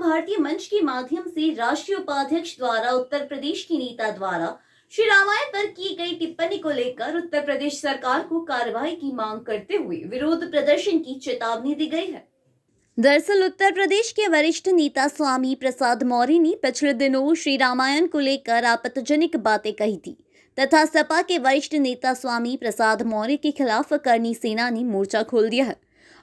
भारतीय मंच के माध्यम से राष्ट्रीय उपाध्यक्ष द्वारा उत्तर प्रदेश की नेता द्वारा श्री रामायण पर की गई टिप्पणी को लेकर उत्तर प्रदेश सरकार को कार्रवाई की मांग करते हुए विरोध प्रदर्शन की चेतावनी दी गई है। दरअसल उत्तर प्रदेश के वरिष्ठ नेता स्वामी प्रसाद मौर्य ने पिछले दिनों श्री रामायण को लेकर आपत्तिजनक बातें कही थी तथा सपा के वरिष्ठ नेता स्वामी प्रसाद मौर्य के खिलाफ करनी सेना ने मोर्चा खोल दिया है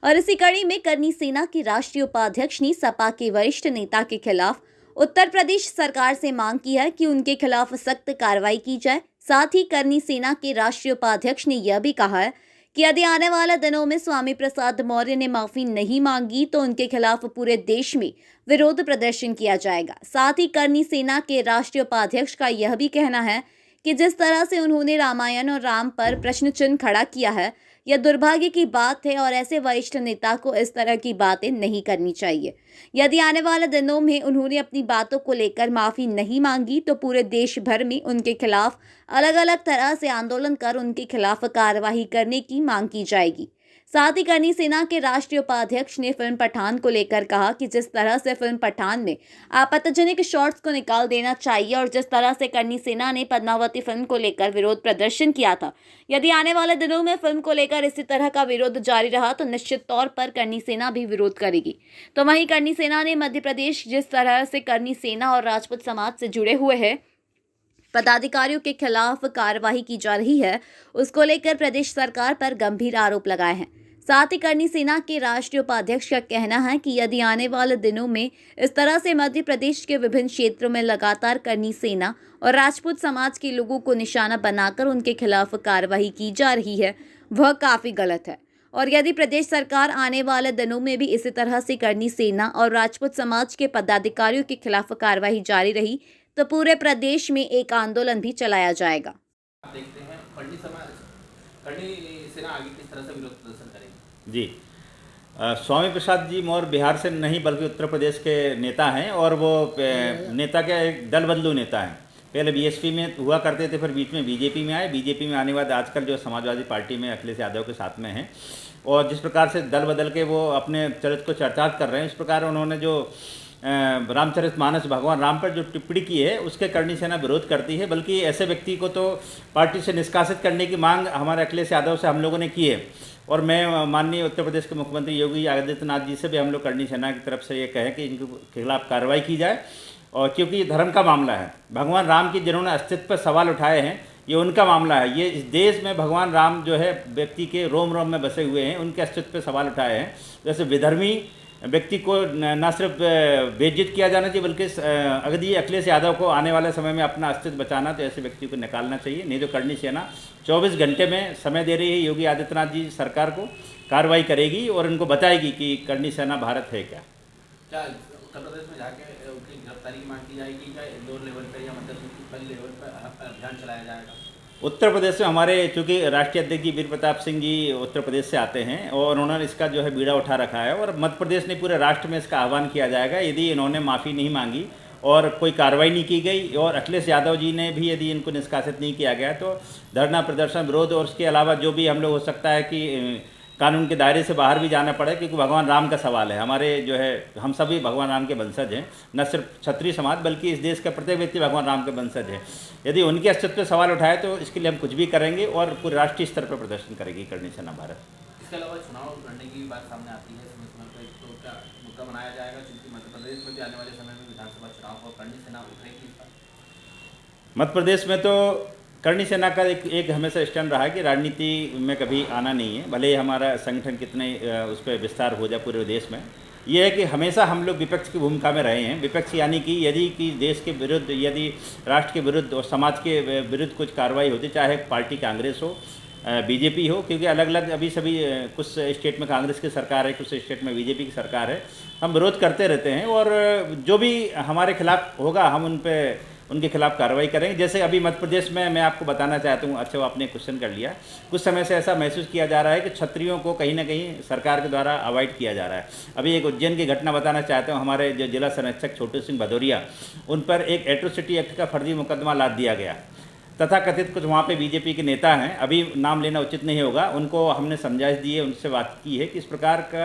और इसी कड़ी में करनी सेना के राष्ट्रीय उपाध्यक्ष ने सपा के वरिष्ठ नेता के खिलाफ उत्तर प्रदेश सरकार से मांग की है कि उनके खिलाफ सख्त कार्रवाई की जाए। साथ ही करनी सेना के राष्ट्रीय उपाध्यक्ष ने यह भी कहा है कि यदि आने वाले दिनों में स्वामी प्रसाद मौर्य ने माफी नहीं मांगी तो उनके खिलाफ पूरे देश में विरोध प्रदर्शन किया जाएगा। साथ ही करनी सेना के राष्ट्रीय उपाध्यक्ष का यह भी कहना है कि जिस तरह से उन्होंने रामायण और राम पर प्रश्न चिन्ह खड़ा किया है यह दुर्भाग्य की बात है और ऐसे वरिष्ठ नेता को इस तरह की बातें नहीं करनी चाहिए। यदि आने वाले दिनों में उन्होंने अपनी बातों को लेकर माफी नहीं मांगी तो पूरे देश भर में उनके खिलाफ अलग अलग तरह से आंदोलन कर उनके खिलाफ कार्रवाई करने की मांग की जाएगी। साथ ही करनी सेना के राष्ट्रीय उपाध्यक्ष ने फिल्म पठान को लेकर कहा कि जिस तरह से फिल्म पठान में आपत्तिजनक शॉट्स को निकाल देना चाहिए और जिस तरह से करनी सेना ने पद्मावती फिल्म को लेकर विरोध प्रदर्शन किया था, यदि आने वाले दिनों में फिल्म को लेकर इसी तरह का विरोध जारी रहा तो निश्चित तौर पर करनी सेना भी विरोध करेगी। तो वहीं करनी सेना ने मध्य प्रदेश जिस तरह से करनी सेना और राजपूत समाज से जुड़े हुए हैं पदाधिकारियों के खिलाफ कार्रवाई की जा रही है, उसको लेकर प्रदेश सरकार पर गंभीर आरोप लगाए हैं। साथ ही करनी सेना के राष्ट्रीय उपाध्यक्ष का कहना है कि यदि आने वाले दिनों में इस तरह से मध्य प्रदेश के विभिन्न क्षेत्रों में लगातार करनी सेना और राजपूत समाज के लोगों को निशाना बनाकर उनके खिलाफ कार्रवाई की जा रही है वह काफ़ी गलत है और यदि प्रदेश सरकार आने वाले दिनों में भी इसी तरह से करनी सेना और राजपूत समाज के पदाधिकारियों के खिलाफ कार्रवाई जारी रही तो पूरे प्रदेश में एक आंदोलन भी चलाया जाएगा। देखते हैं करनी सेना आगे किस तरह से विरोध प्रदर्शन करेगी। जी स्वामी प्रसाद जी मौर्य बिहार से नहीं बल्कि उत्तर प्रदेश के नेता हैं और वो नेता के एक दल बदलू नेता हैं। पहले बीएसपी में हुआ करते थे, फिर बीच में बीजेपी में आए। बीजेपी में आने के बाद आजकल जो समाजवादी पार्टी में अखिलेश यादव के साथ में हैं और जिस प्रकार से दल बदल के वो अपने चरित्र को चरितार्थ कर रहे हैं, इस प्रकार उन्होंने जो रामचरितमानस भगवान राम पर जो टिप्पणी की है उसके करनी सेना विरोध करती है। बल्कि ऐसे व्यक्ति को तो पार्टी से निष्कासित करने की मांग हमारे अखिलेश यादव से हम लोगों ने की है और मैं माननीय उत्तर प्रदेश के मुख्यमंत्री योगी आदित्यनाथ जी से भी हम लोग करनी सेना की तरफ से ये कहें कि इनके खिलाफ कार्रवाई की जाए। और क्योंकि ये धर्म का मामला है, भगवान राम की जिन्होंने अस्तित्व पर सवाल उठाए हैं ये उनका मामला है। ये इस देश में भगवान राम जो है व्यक्ति के रोम रोम में बसे हुए हैं, उनके अस्तित्व पर सवाल उठाए हैं। जैसे विधर्मी व्यक्ति को न सिर्फ बेइज्जत किया जाना चाहिए बल्कि अगदी अखिलेश यादव को आने वाले समय में अपना अस्तित्व बचाना तो ऐसे व्यक्ति को निकालना चाहिए। नहीं तो करनी सेना 24 घंटे में समय दे रही है योगी आदित्यनाथ जी सरकार को, कार्रवाई करेगी और इनको बताएगी कि करनी सेना भारत है क्या। उत्तर प्रदेश में जाके उनकी गिरफ्तारी की मांग की जाएगी क्या इंदौर लेवल पर या मतलब लेवल पर अभियान चलाया जाएगा। उत्तर प्रदेश में हमारे चूँकि राष्ट्रीय अध्यक्ष जी वीर प्रताप सिंह जी उत्तर प्रदेश से आते हैं और उन्होंने इसका जो है बीड़ा उठा रखा है और मध्य प्रदेश ने पूरे राष्ट्र में इसका आह्वान किया जाएगा। यदि इन्होंने माफ़ी नहीं मांगी और कोई कार्रवाई नहीं की गई और अखिलेश यादव जी ने भी यदि इनको निष्कासित नहीं किया गया तो धरना प्रदर्शन विरोध और उसके अलावा जो भी हम लोग हो सकता है कि कानून के दायरे से बाहर भी जाना पड़े, क्योंकि भगवान राम का सवाल है। हमारे जो है हम सभी भगवान राम के वंशज हैं, न सिर्फ क्षत्रिय समाज बल्कि इस देश का प्रत्येक व्यक्ति भगवान राम के वंशज है। यदि उनके अस्तित्व पर सवाल उठाए तो इसके लिए हम कुछ भी करेंगे और पूरे राष्ट्रीय स्तर पर प्रदर्शन करेगी करनी सेना भारत। इसके अलावा चुनाव लड़ने की बात सामने आती है समय समय पर, तो क्या मुद्दा बनाया जाएगा क्योंकि मध्य प्रदेश में भी आने वाले समय में विधानसभा चुनाव और करनी सेना उठेगी। मध्य प्रदेश में तो करनी सेना का एक हमेशा स्टैंड रहा है कि राजनीति में कभी आना नहीं है, भले ही हमारा संगठन कितने उस पर विस्तार हो जाए पूरे देश में। ये है कि हमेशा हम लोग विपक्ष की भूमिका में रहे हैं। विपक्ष यानी कि यदि कि देश के विरुद्ध, यदि राष्ट्र के विरुद्ध और समाज के विरुद्ध कुछ कार्रवाई होती, चाहे पार्टी कांग्रेस हो बीजेपी हो, क्योंकि अलग अलग अभी सभी कुछ स्टेट में कांग्रेस की सरकार है, कुछ स्टेट में बीजेपी की सरकार है, हम विरोध करते रहते हैं और जो भी हमारे खिलाफ होगा हम उनके खिलाफ कार्रवाई करेंगे। जैसे अभी मध्य प्रदेश में मैं आपको बताना चाहता हूँ, अच्छा वो आपने क्वेश्चन कर लिया, कुछ समय से ऐसा महसूस किया जा रहा है कि क्षत्रियों को कहीं ना कहीं सरकार के द्वारा अवॉइड किया जा रहा है। अभी एक उज्जैन की घटना बताना चाहता हूँ। हमारे जो जिला संरक्षक छोटू सिंह भदौरिया, उन पर एक एट्रोसिटी एक्ट का फर्जी मुकदमा लाद दिया गया। तथा कथित कुछ वहाँ पे बीजेपी के नेता हैं, अभी नाम लेना उचित नहीं होगा, उनको हमने समझाइश दी है, उनसे बात की है कि इस प्रकार का